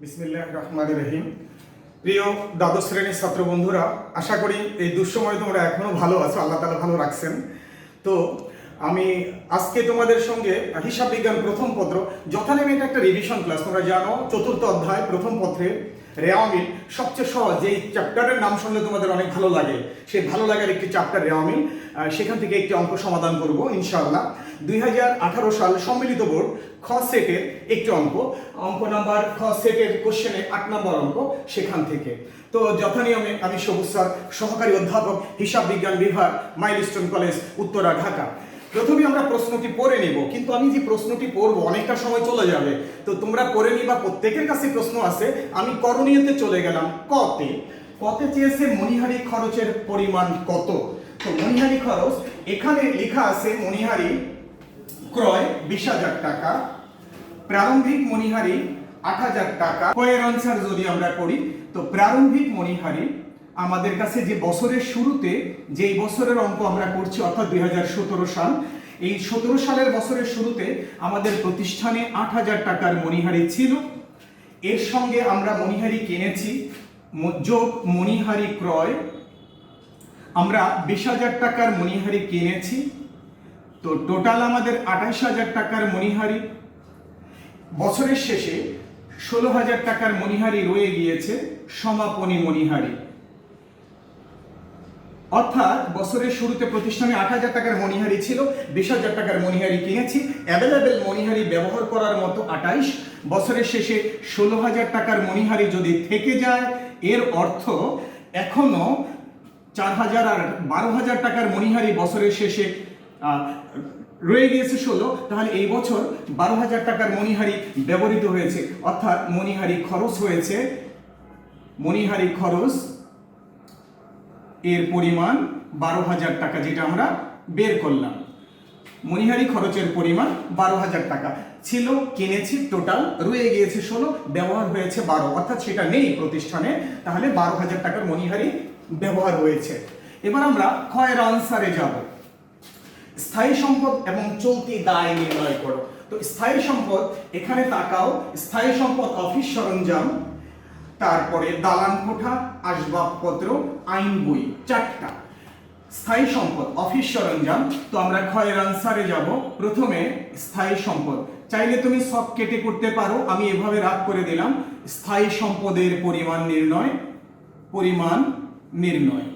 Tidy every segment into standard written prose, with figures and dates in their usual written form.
বিসমিল্লাহির রহমানির রহিম। প্রিয় দ্বাদশ শ্রেণীর ছাত্র বন্ধুরা, আশা করি এই দুঃসময়ে তোমরা এখনো ভালো আছো, আল্লাহ তাআলা ভালো রাখছেন। তো আমি আজকে তোমাদের সঙ্গে হিসাব বিজ্ঞান প্রথম পত্র যথানেমে এটা একটা রিভিশন ক্লাস। তোমরা জানো চতুর্থ অধ্যায় প্রথম পত্রে রেওয়ামিল সবচেয়ে সহজ, যেই চ্যাপ্টারের নাম শুনলে তোমাদের অনেক ভালো লাগে, সেই ভালো লাগার একটি চ্যাপ্টার রেওয়ামিল। সেখান থেকে একটি অঙ্ক সমাধান করব ইনশাআল্লাহ। 2018 সাল সম্মিলিত বোর্ড খ সেটের একটি অঙ্ক নাম্বার খ সেটের কোশ্চেনে 8 নম্বর অঙ্ক সেখান থেকে। তো যথানিয়মে আমি সবুজ স্যার, সহকারী অধ্যাপক, হিসাব বিজ্ঞান বিভাগ, মাইলস্টোন কলেজ, উত্তরা, ঢাকা। প্রথমে আমরা প্রশ্নটি পড়ে নিব, কিন্তু আমি যে প্রশ্নটি পড়বো অনেকটা সময় চলে যাবে, তো তোমরা পড়ে নিবা। প্রত্যেকের কাছে প্রশ্ন আছে। আমি করণীয়তে চলে গেলাম। কতে চেয়েছে মণিহারি খরচের পরিমাণ কত। তো মণিহারি খরচ এখানে লেখা আছে, মণিহারি ক্রয় 20,000 টাকা, প্রারম্ভিক মণিহারি 8,000 টাকা। কয়ের আনসার যদি আমরা করি, তো প্রারম্ভিক মণিহারি আমাদের কাছে যে বছরের শুরুতে যেই বছরের অঙ্ক আমরা করছি, অর্থাৎ 2017 সাল, এই 17 সালের বছরের শুরুতে আমাদের প্রতিষ্ঠানে 8,000 টাকার মণিহারি ছিল। এর সঙ্গে আমরা মণিহারি কিনেছি, যোগ মণিহারি ক্রয়, আমরা 20,000 টাকার মণিহারি কিনেছি। তো টোটাল আমাদের 28,000 টাকার মণিহারি। বছরের শেষে 16,000 টাকার মণিহারি রয়ে গিয়েছে সমাপনী মণিহারি। অর্থাৎ বছরের শুরুতে প্রতিষ্ঠানে 8,000 টাকার মণিহারি ছিল, 20,000 টাকার মণিহারি কিনেছি, অ্যাভেলেবেল মণিহারি ব্যবহার করার মতো 28। বছরের শেষে 16,000 টাকার মণিহারি যদি থেকে যায়, এর অর্থ এখনো 4,000 আর 12,000 টাকার মণিহারি বছরের শেষে রয়ে গিয়েছে 16। তাহলে এই বছর 12,000 টাকার মণিহারি ব্যবহৃত হয়েছে, অর্থাৎ মণিহারি খরচ হয়েছে, মণিহারি খরচ এর পরিমাণ 12,000 টাকা, যেটা আমরা বের করলাম। মণিহারি খরচের পরিমাণ 12,000 টাকা ছিল, কিনেছি, টোটাল রয়ে গিয়েছে 16, ব্যবহার হয়েছে 12, অর্থাৎ সেটা নেই প্রতিষ্ঠানে। তাহলে 12,000 টাকার মণিহারি ব্যবহার হয়েছে। এবার আমরা ক্ষয়ের আনসারে যাব। স্থায়ী সম্পদ এবং চলতি দায় নির্ণয় করো। তো স্থায়ী সম্পদ, এখানে তাকাও, স্থায়ী সম্পদ অফিস সরঞ্জাম, তারপরে দালান কোঠা, আসবাবপত্র, আইন বই, 4টা। স্থায়ী সম্পদ অফিস সরঞ্জাম, তো আমরা ক্ষয়ের আনসারে যাব। প্রথমে স্থায়ী সম্পদ, চাইলে তুমি সব কেটে করতে পারো, আমি এভাবে রাগ করে দিলাম। স্থায়ী সম্পদের পরিমাণ নির্ণয়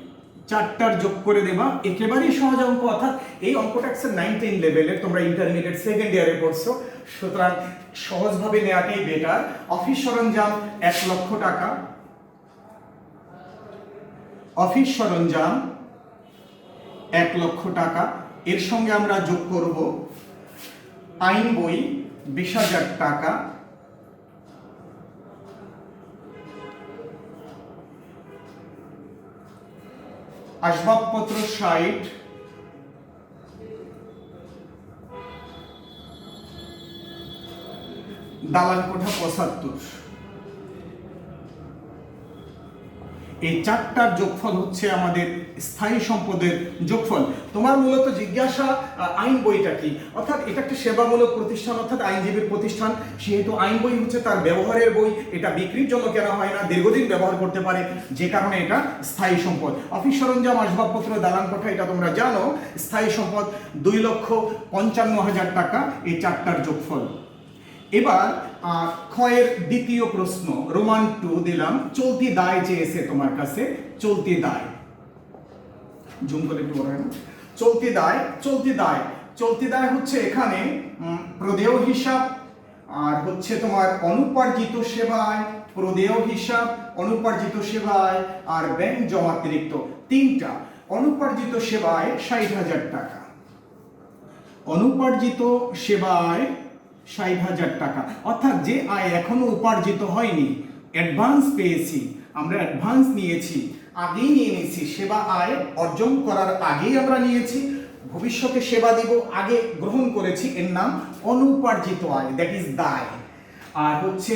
4টার যোগ করে দেবা। একেবারেই সহজ অঙ্ক, অর্থাৎ এই অঙ্কটা 9-10 লেভেলের, তোমরা ইন্টারমিডিয়েট সেকেন্ড ইয়ারে পড়ছো, সুতরাং সহজভাবে নেওয়াটাই বেটার। অফিস সরঞ্জাম 1 লক্ষ টাকা, অফিস সরঞ্জাম 1 লক্ষ টাকা। এর সঙ্গে আমরা যোগ করব আইন বই 20,000 টাকা, আসবাবপত্র 60, দালান কোঠা 75। এই 4টার যোগফল হচ্ছে আমাদের স্থায়ী সম্পদের যোগফল। তোমার মূলত জিজ্ঞাসা আইন বইটা কি, অর্থাৎ এটা একটা সেবামূলক প্রতিষ্ঠান, অর্থাৎ আইনজীবীর প্রতিষ্ঠান, সেহেতু আইন বই হচ্ছে তার ব্যবহারের বই, এটা বিক্রির জন্য কেনা হয় না, দীর্ঘদিন ব্যবহার করতে পারে, যে কারণে এটা স্থায়ী সম্পদ। অফিস সরঞ্জাম, আসবাবপত্র, দালান কোঠা, এটা তোমরা জানো স্থায়ী সম্পদ 2,55,000 টাকা, এই 4টার যোগফল। এবার ক্ষয়ের দ্বিতীয় প্রশ্ন, রোমান 2 দিলাম। চলতি দায় চেয়েছে তোমার কাছে, চলতি দায়, জুম করে একটু বড় হয় না। চলতি দায় হচ্ছে এখানে প্রদেয় হিসাব, আর হচ্ছে তোমার অনুপার্জিত সেবায়, প্রদেয় হিসাব, অনুপার্জিত সেবায়, আর ব্যাংক জমাতিরিক্ত, 3টা। অনুপার্জিত সেবায় 60,000 টাকা, অনুপার্জিত সেবায় 60,000 টাকা, অর্থাৎ যে আয় এখনো উপার্জিত হয়নি, অ্যাডভান্স পেয়েছি, আমরা অ্যাডভান্স নিয়েছি, আগেই নিয়ে নিয়েছি, সেবা আয় অর্জন করার আগেই আমরা নিয়েছি, ভবিষ্যতে সেবা দিব, আগে গ্রহণ করেছি, এর নাম অনুপার্জিত আয়, দ্যাট ইজ দায়। আর হচ্ছে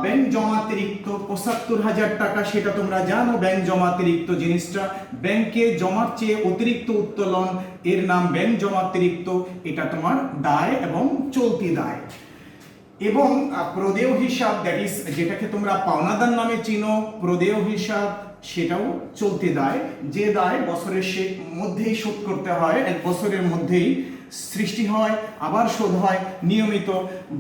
ব্যাংক জমাতিরিক্ত 75,000 টাকা, সেটা তোমরা জানো, ব্যাংক জমাতিরিক্ত জিনিসটা ব্যাংকে জমার চেয়ে অতিরিক্ত উত্তোলন, এর নাম ব্যাংক জমাতিরিক্ত, এটা তোমার দায় এবং চলতি দায়। এবং প্রদেয় হিসাব, দ্যাট ইজ যেটাকে তোমরা পাওনাদার নামে চিনো, প্রদেয় হিসাব, সেটাও চলতে দায়। যে দায় বছরের মধ্যেই শোধ করতে হয়, এক বছরের মধ্যেই সৃষ্টি হয় আবার শোধ হয়, নিয়মিত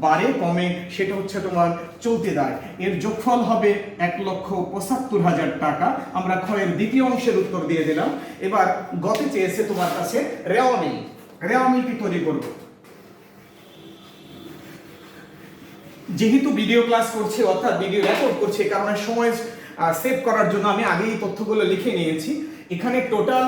বাড়ে কমে, সেটা হচ্ছে তোমার চলতি দায়। এর যোগফল হবে 1,75,000 টাকা। আমরা ক্ষয়ের দ্বিতীয় অংশের উত্তর দিয়ে দিলাম। এবার গতে চেয়েছে তোমার কাছে রেওয়া মিল। রেওয়া মিলটি তৈরি করবো। যেহেতু ভিডিও ক্লাস করছি অর্থাৎ ভিডিও রেকর্ড করছি, কারণে সময় সেভ করার জন্য আমি আগেই তথ্যগুলো লিখে নিয়েছি। এখানে টোটাল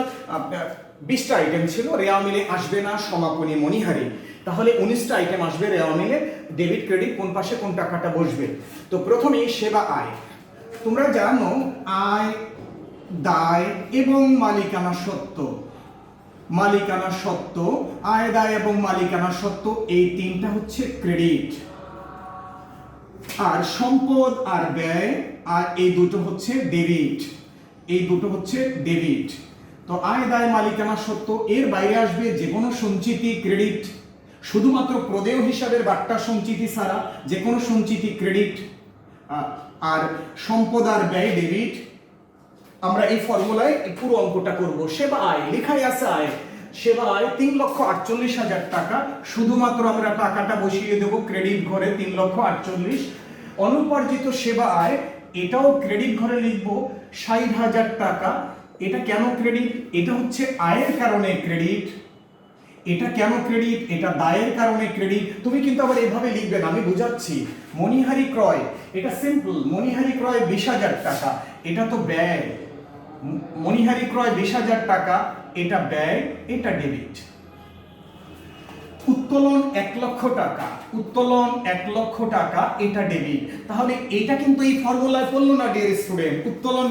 20টা আইটেম ছিল। রেওয়া মিলে আসবে না সমাপনী মণিহারি, তাহলে 19টা আইটেম আসবে রেওয়া মিলে। ডেবিট ক্রেডিট কোন পাশে কোন টাকাটা বসবে। তো প্রথমেই সেবা আয়। তোমরা জানো আয়, দায় এবং মালিকানা সত্ত্ব। মালিকানা সত্ত্ব, আয় দায় এবং মালিকানা সত্ত্ব, এই তিনটা হচ্ছে ক্রেডিট। আর সম্পদ আর ব্যয়, আর এই দুটো হচ্ছে ডেবিট। এই দুটো হচ্ছে ডেবিট। তো আয় দায় মালিকানা সত্ত্ব, এর বাইরে আসবে যে কোনো সঞ্চিতি ক্রেডিট। শুধুমাত্র প্রদেয় হিসাবের বাট্টা সঞ্চিতি ছাড়া যে কোনো সঞ্চিতি ক্রেডিট। আর সম্পদ আর ব্যয় ডেবিট। আমরা এই ফর্মুলায় পুরো অঙ্কটা করব। সেবা আয়, লেখাই আছে আয়। সেবা আয় 3,48,000 টাকা। শুধুমাত্র আমরা টাকাটা বসিয়ে দেব ক্রেডিট ঘরে, 3,48,000। অনুপার্জিত সেবা আয়, এটাও ক্রেডিট ঘরে লিখবো 60,000 টাকা। এটা কেন ক্রেডিট? এটা হচ্ছে আয়ের কারণে ক্রেডিট। এটা কেন ক্রেডিট? এটা দায়ের কারণে ক্রেডিট। তুমি কিন্তু আবার এভাবে লিখবে না, আমি বুঝাচ্ছি। মণিহারি ক্রয়, এটা সিম্পল। মণিহারি ক্রয় 20,000 টাকা, এটা তো ব্যয়। মণিহারি ক্রয় 20,000 টাকা, এটা ব্যয়, এটা ডেবিট। উত্তোলন 1 লক্ষ টাকা, উত্তোলন 1 লক্ষ টাকা, এটা ডেবিট। তাহলে এটা কিন্তু এই ফর্মুলায় পড়লো না ডিয়ার স্টুডেন্ট। উত্তোলন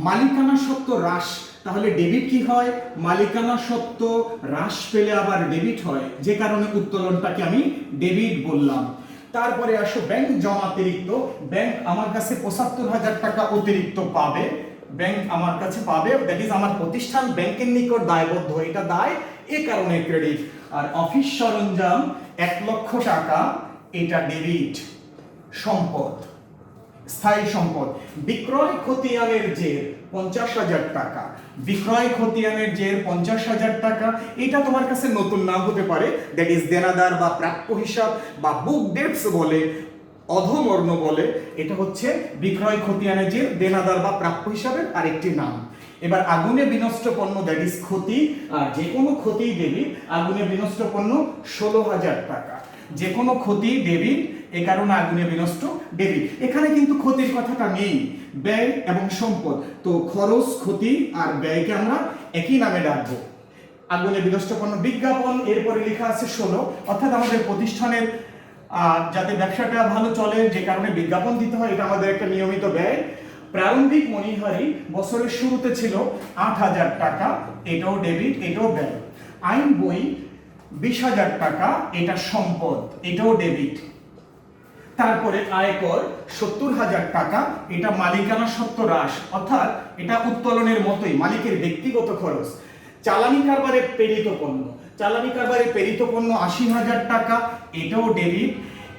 মালিকানা সত্ত্ব হ্রাস, তাহলে ডেবিট কি হয়? মালিকানা সত্ত্ব হ্রাস পেলে আবার ডেবিট হয়, যে কারণে উত্তোলনটাকে আমি ডেবিট বললাম। তারপরে আসো ব্যাংক জমাতিরিক্ত। ব্যাংক আমার কাছে 75,000 টাকা অতিরিক্ত পাবে। ব্যাংক আমার কাছে পাবে, দ্যাট ইজ আমার প্রতিষ্ঠান ব্যাংকের নিকট দায়বদ্ধ, এটা দায়, এ কারণে ক্রেডিট। আর অফিস সরঞ্জাম 1 লক্ষ টাকা, এটা ডেবিট। সম্পদ, স্থায়ী সম্পদ। বিক্রয় খতিয়ানের জের 50,000 টাকা। বিক্রয় খতিয়ানের জের 50,000 টাকা। এটা তোমার কাছে নতুন নাম হতে পারে, দ্যাট ইজ দেনাদার বা প্রাপ্য হিসাব বা বুক ডেটস বলে, অধমর্ণ বলে। এটা হচ্ছে বিক্রয় খতিয়ানের জের, দেনাদার বা প্রাপ্য হিসাবের আরেকটি নাম। এবার আগুনে বিনষ্ট পণ্য, দ্যাট ইজ ক্ষতি। আর যে কোনো ক্ষতি ডেবিট। আগুনে বিনষ্ট পণ্য 16,000 টাকা। যে কোনো ক্ষতি ডেবিট, এ কারণে আগুনে বিনষ্ট ডেবিট। এখানে কিন্তু ক্ষতির কথাটা নেই, ব্যয় এবং সম্পদ। তো খরচ, ক্ষতি আর ব্যয়কে আমরা একই নামে ডাকবো। আগুনে বিনষ্ট পণ্য। বিজ্ঞাপন, এরপরে লেখা আছে 16, অর্থাৎ আমাদের প্রতিষ্ঠানের যাতে ব্যবসাটা ভালো চলে, যে কারণে বিজ্ঞাপন দিতে হয়, এটা আমাদের একটা নিয়মিত ব্যয়। প্রারম্ভিক মণিহারি বছরের শুরুতে ছিল 8,000 টাকা, এটাও ডেবিট, এটাও ব্যয়। আইন বই 20,000 টাকা, এটা সম্পদ, এটাও ডেবিট। তারপরে আয়কর 70,000 টাকা, এটা মালিকানা সত্ত্ব হ্রাস, অর্থাৎ এটা উত্তোলনের মতোই, মালিকের ব্যক্তিগত খরচ। চালানি কারবারে প্রেরিত পণ্য, চালানি কারবারে প্রেরিত পণ্য 80,000 টাকা, এটাও ডেবিট।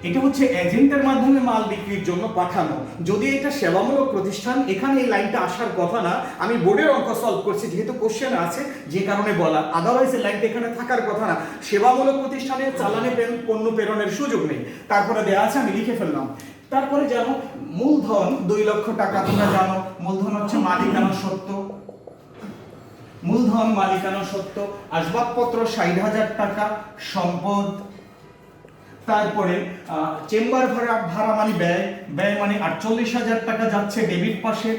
এটা হচ্ছে এজেন্টের মাধ্যমে মাল বিক্রির জন্য পাঠানো। যদি এটা সেবামূলক প্রতিষ্ঠান, এখানে এই লাইনটা আসার কথা না, আমি বোর্ডের অঙ্ক সলভ করছি যেহেতু কোশ্চেন আছে, যে কারণে বলা, আদারওয়াইজ এই লাইনটা এখানে থাকার কথা না। সেবামূলক প্রতিষ্ঠানে চালানি পণ্য প্রেরণের সুযোগ নেই। তারপরে দেওয়া আছে, আমি লিখে ফেললাম। তারপরে জানো মূলধন 2 লক্ষ টাকা। তোমরা জানো মূলধন হচ্ছে মালিকানা সত্ত্ব। মূলধন মালিকানা সত্ত্ব। আসবাবপত্র 60,000 টাকা, সম্পদ। তারপরে চেম্বার ভাড়া মানে ব্যয়, ব্যয় মানে 48,000 টাকা যাচ্ছে ডেবিট পাশে।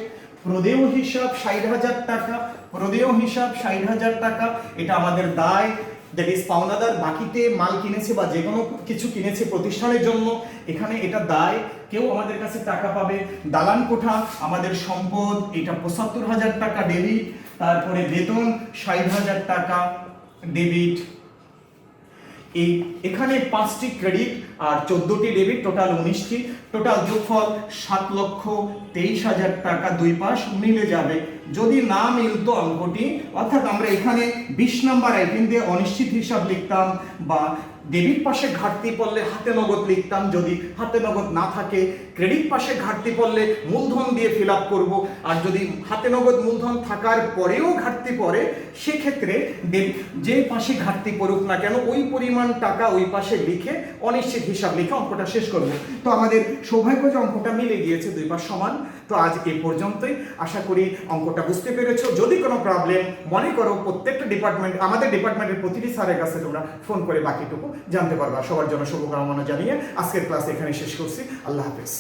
প্রদেয় হিসাব 60,000 টাকা, প্রদেয় হিসাব 60,000 টাকা, এটা আমাদের দায়, দ্যাট ইজ পাওনাদার বাকিতে মাল কিনেছে বা যে কোনো কিছু কিনেছে প্রতিষ্ঠানের জন্য, এখানে এটা দায়, কেউ আমাদের কাছে টাকা পাবে। দালান কোঠা আমাদের সম্পদ, এটা 75,000 টাকা ডেবিট। তারপরে বেতন 60,000 টাকা ডেবিট। এই এখানে 5টি ক্রেডিট আর 14টি ডেবিট, টোটাল 19টি। টোটাল যোগফল 7,23,000 টাকা। দুই পাশ মিলে যাবে। যদি না মিলতো অঙ্কটি, অর্থাৎ আমরা এখানে 20 নম্বর আইটেম দিয়ে অনিশ্চিত হিসাব লিখতাম বা ডেবিট পাশে ঘাটতি পড়লে হাতে নগদ লিখতাম, যদি হাতে নগদ না থাকে ক্রেডিট পাশে ঘাটতি পড়লে মূলধন দিয়ে ফিল আপ করবো, আর যদি হাতে নগদ মূলধন থাকার পরেও ঘাটতি পড়ে সেক্ষেত্রে যে পাশে ঘাটতি পড়ুক না কেন ওই পরিমাণ টাকা ওই পাশে লিখে অনিশ্চিত হিসাব লিখে অঙ্কটা শেষ করব। তো আমাদের সৌভাগ্য যে অঙ্কটা মিলে গিয়েছে, দুই পাশ সমান। তো আজ এ পর্যন্তই, আশা করি অঙ্কটা বুঝতে পেরেছো। যদি কোনো প্রবলেম মনে করো প্রত্যেকটা ডিপার্টমেন্ট, আমাদের ডিপার্টমেন্টের প্রতিটি স্যারের কাছে তোমরা ফোন করে বাকিটুকু জানতে পারবা। সবার জন্য শুভকামনা জানিয়ে আজকের ক্লাস এখানে শেষ করছি। আল্লাহ হাফেজ।